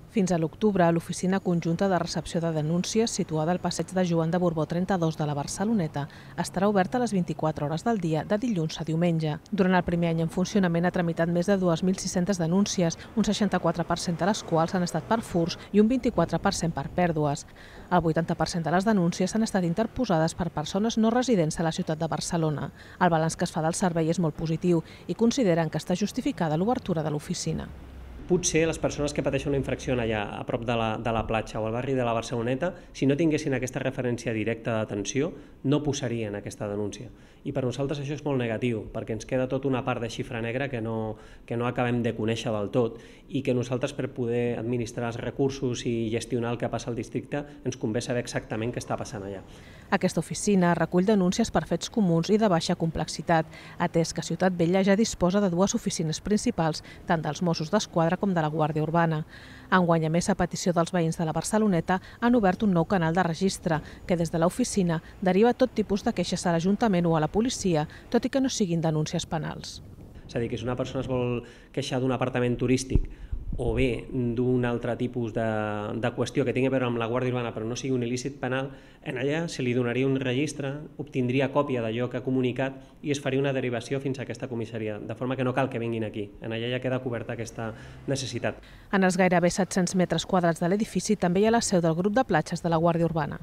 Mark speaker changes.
Speaker 1: Fins a l'octubre, l'Oficina Conjunta de Recepció de Denúncies, situada al passeig de Joan de Borbó 32 de la Barceloneta, estarà oberta a les 24 hores del dia, de dilluns a diumenge. Durant el primer any en funcionament ha tramitat més de 2.600 denúncies, un 64% de les quals han estat per furts i un 24% per pèrdues. El 80% de les denúncies han estat interposades per persones no residents a la ciutat de Barcelona. El balanç que es fa del servei és molt positiu i consideren que està justificada l'obertura de l'oficina.
Speaker 2: Potser les persones que pateixen una infracció allà a prop de la platja o al barri de la Barceloneta, si no tinguessin aquesta referència directa d'atenció, no posarien aquesta denúncia. I per nosaltres això és molt negatiu, perquè ens queda tota una part de xifra negra que no acabem de conèixer del tot i que nosaltres, per poder administrar els recursos i gestionar el que passa al districte, ens convé saber exactament què està passant allà.
Speaker 1: Aquesta oficina recull denúncies per fets comuns i de baixa complexitat, atès que Ciutat Vella ja disposa de dues oficines principals, tant dels Mossos d'Esquadra com de la Guàrdia Urbana. Enguany, a més, a petició dels veïns de la Barceloneta, han obert un nou canal de registre, que des de l'oficina deriva tot tipus de queixes a l'Ajuntament o a la policia, tot i que no siguin denúncies penals.
Speaker 2: És a dir, que si una persona es vol queixar d'un apartament turístic o bé d'un altre tipus de qüestió que tingui a veure amb la Guàrdia Urbana però no sigui un il·lícit penal, en allà se li donaria un registre, obtindria còpia d'allò que ha comunicat i es faria una derivació fins a aquesta comissaria, de forma que no cal que vinguin aquí. En allà ja queda coberta aquesta necessitat.
Speaker 1: En els gairebé 700 metres quadrats de l'edifici també hi ha la seu del grup de platges de la Guàrdia Urbana.